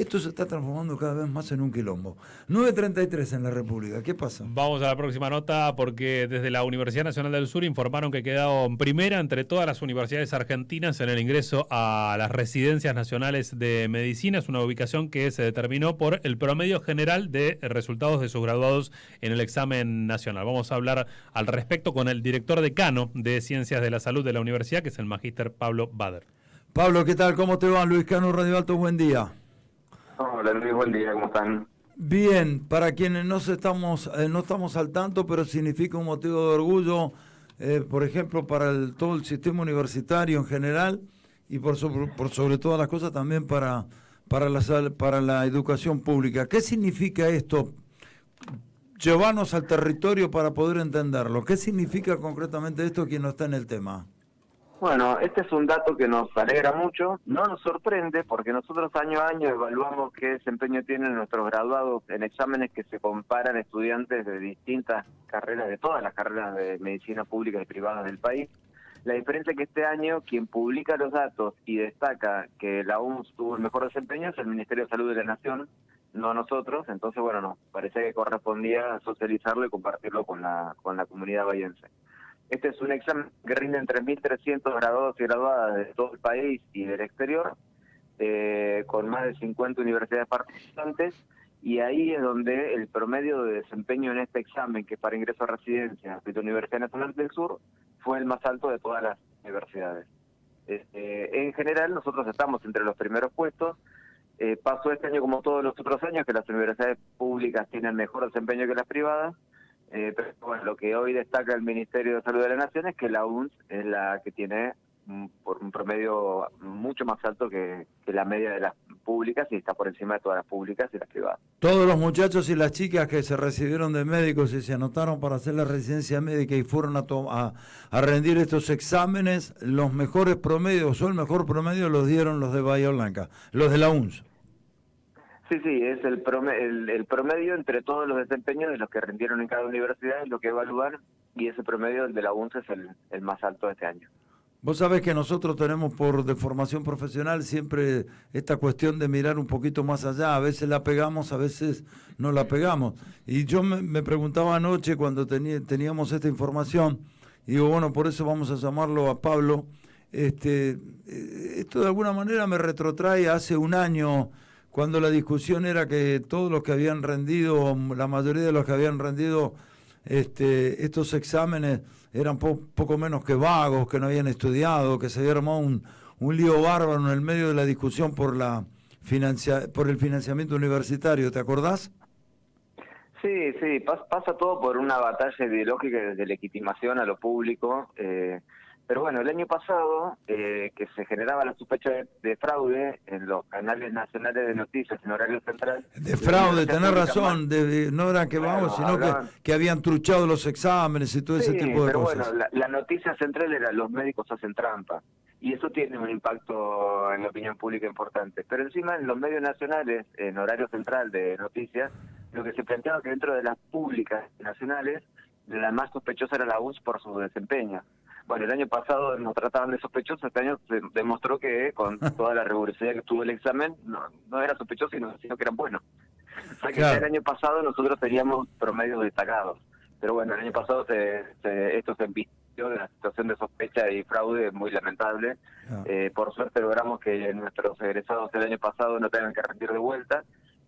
Esto se está transformando cada vez más en un quilombo. 9:33 en la República. ¿Qué pasa? Vamos a la próxima nota porque desde la Universidad Nacional del Sur informaron que quedaron primera entre todas las universidades argentinas en el ingreso a las residencias nacionales de medicina. Es una ubicación que se determinó por el promedio general de resultados de sus graduados en el examen nacional. Vamos a hablar al respecto con el director decano de Ciencias de la Salud de la universidad, que es el magíster Pablo Bader. Pablo, ¿qué tal? ¿Cómo te va? Luis Cano, Radio Alto, buen día. Hola Luis, buen día, ¿cómo están? Bien, para quienes no estamos al tanto, pero significa un motivo de orgullo, por ejemplo, para todo el sistema universitario en general y por sobre todas las cosas también para la educación pública. ¿Qué significa esto? Llevarnos al territorio para poder entenderlo. ¿Qué significa concretamente esto quien no está en el tema? Bueno, este es un dato que nos alegra mucho, no nos sorprende porque nosotros año a año evaluamos qué desempeño tienen nuestros graduados en exámenes que se comparan estudiantes de distintas carreras, de todas las carreras de medicina pública y privada del país. La diferencia es que este año quien publica los datos y destaca que la UNS tuvo el mejor desempeño es el Ministerio de Salud de la Nación, no nosotros. Entonces, bueno, nos parecía que correspondía socializarlo y compartirlo con la comunidad bahiense. Este es un examen que rinden 3.300 graduados y graduadas de todo el país y del exterior, con más de 50 universidades participantes, y ahí es donde el promedio de desempeño en este examen, que para ingreso a residencia de la Universidad Nacional del Sur, fue el más alto de todas las universidades. En general, nosotros estamos entre los primeros puestos. Pasó este año como todos los otros años, que las universidades públicas tienen mejor desempeño que las privadas. Pero bueno, lo que hoy destaca el Ministerio de Salud de la Nación es que la UNS es la que tiene por un promedio mucho más alto que la media de las públicas y está por encima de todas las públicas y las privadas. Todos los muchachos y las chicas que se recibieron de médicos y se anotaron para hacer la residencia médica y fueron a rendir estos exámenes, los mejores promedios o el mejor promedio los dieron los de Bahía Blanca, los de la UNS. Sí, es el promedio entre todos los desempeños de los que rindieron en cada universidad, es lo que evalúan, y ese promedio, el de la UNS, es el más alto de este año. Vos sabés que nosotros tenemos de formación profesional siempre esta cuestión de mirar un poquito más allá. A veces la pegamos, a veces no la pegamos. Y yo me preguntaba anoche cuando teníamos esta información, y digo, bueno, por eso vamos a llamarlo a Pablo. Esto de alguna manera me retrotrae a hace un año, cuando la discusión era que todos los que habían rendido, la mayoría de los que habían rendido estos exámenes eran poco menos que vagos, que no habían estudiado, que se había armado un lío bárbaro en el medio de la discusión por el financiamiento universitario, ¿te acordás? Sí, pasa todo por una batalla ideológica desde legitimación a lo público. Pero bueno, el año pasado, que se generaba la sospecha de fraude en los canales nacionales de noticias en horario central. De fraude, tenés razón, no era que vamos, sino que habían truchado los exámenes y todo ese tipo de cosas. Pero bueno, la noticia central era los médicos hacen trampa, y eso tiene un impacto en la opinión pública importante. Pero encima en los medios nacionales, en horario central de noticias, lo que se planteaba que dentro de las públicas nacionales, la más sospechosa era la UNS por su desempeño. Bueno, el año pasado nos trataban de sospechosos, este año se demostró que con toda la rigurosidad que tuvo el examen, no era sospechoso, sino que eran buenos. O sea que claro, el año pasado nosotros teníamos promedios destacados, pero bueno, el año pasado esto se embistió de una situación de sospecha y fraude muy lamentable. Por suerte logramos que nuestros egresados del año pasado no tengan que rendir de vuelta.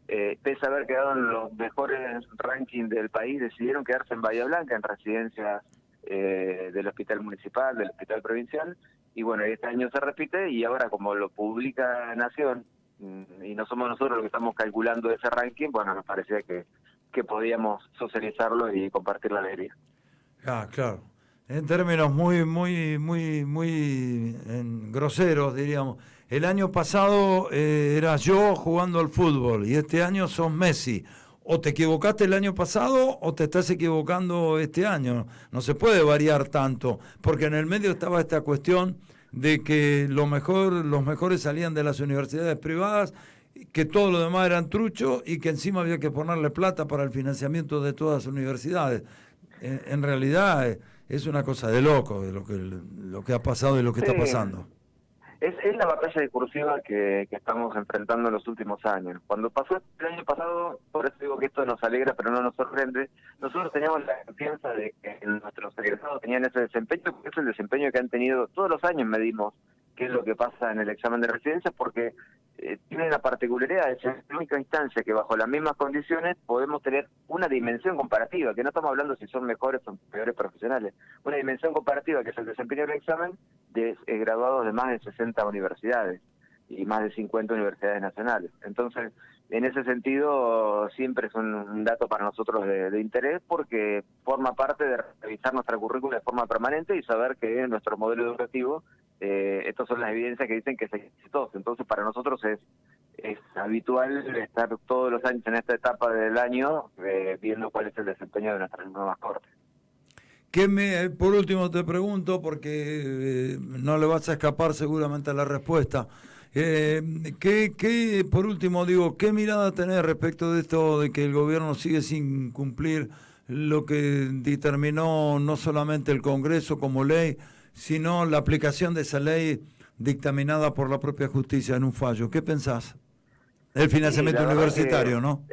Pese a haber quedado en los mejores rankings del país, decidieron quedarse en Bahía Blanca, en residencias del hospital municipal, del hospital provincial, y bueno, este año se repite, y ahora como lo publica Nación, y no somos nosotros los que estamos calculando ese ranking, bueno, nos parecía que podíamos socializarlo y compartir la alegría. Claro. En términos muy groseros, diríamos. El año pasado era yo jugando al fútbol, y este año sos Messi. O te equivocaste el año pasado o te estás equivocando este año. No se puede variar tanto, porque en el medio estaba esta cuestión de que los mejores salían de las universidades privadas, que todo lo demás eran trucho y que encima había que ponerle plata para el financiamiento de todas las universidades. En realidad es una cosa de loco de lo que ha pasado y lo que está pasando. Es la batalla discursiva que estamos enfrentando en los últimos años. Cuando pasó el año pasado, por eso digo que esto nos alegra, pero no nos sorprende, nosotros teníamos la confianza de que nuestros egresados tenían ese desempeño, que es el desempeño que han tenido todos los años, medimos qué es lo que pasa en el examen de residencia, porque tiene la particularidad, es la única instancia que bajo las mismas condiciones podemos tener una dimensión comparativa, que no estamos hablando si son mejores o peores profesionales, una dimensión comparativa que es el desempeño del examen de graduados de más de 60 universidades y más de 50 universidades nacionales. Entonces, en ese sentido, siempre es un dato para nosotros de interés, porque forma parte de revisar nuestra currícula de forma permanente y saber que en nuestro modelo educativo estas son las evidencias que dicen que es exitoso. Entonces, para nosotros es habitual estar todos los años en esta etapa del año viendo cuál es el desempeño de nuestras nuevas cortes. Por último te pregunto, porque no le vas a escapar seguramente a la respuesta. Por último digo, ¿qué mirada tenés respecto de esto de que el gobierno sigue sin cumplir lo que determinó no solamente el Congreso como ley, sino la aplicación de esa ley dictaminada por la propia justicia en un fallo? ¿Qué pensás? El financiamiento universitario, ¿no?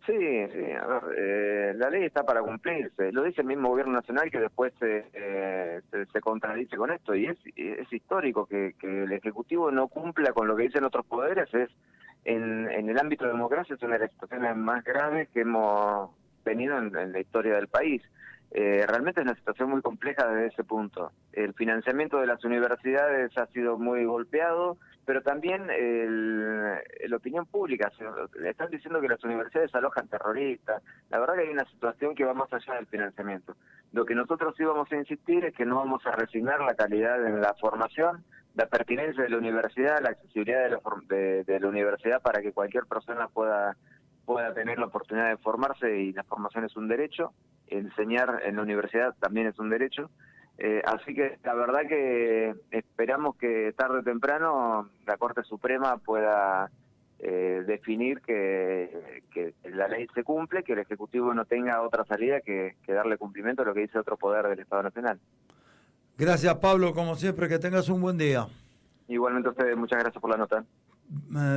Sí, a ver, la ley está para cumplirse. Lo dice el mismo gobierno nacional, que después se contradice con esto, y es histórico que el Ejecutivo no cumpla con lo que dicen otros poderes. En el ámbito de democracia es una de las situaciones más graves que hemos tenido en la historia del país. Realmente es una situación muy compleja desde ese punto. El financiamiento de las universidades ha sido muy golpeado, pero también la opinión pública. Están diciendo que las universidades alojan terroristas. La verdad que hay una situación que va más allá del financiamiento. Lo que nosotros sí vamos a insistir es que no vamos a resignar la calidad en la formación, la pertinencia de la universidad, la accesibilidad de la universidad para que cualquier persona pueda tener la oportunidad de formarse, y la formación es un derecho, enseñar en la universidad también es un derecho. Así que la verdad que esperamos que tarde o temprano la Corte Suprema pueda definir que la ley se cumple, que el Ejecutivo no tenga otra salida que darle cumplimiento a lo que dice otro poder del Estado Nacional. Gracias, Pablo, como siempre, que tengas un buen día. Igualmente a ustedes, muchas gracias por la nota.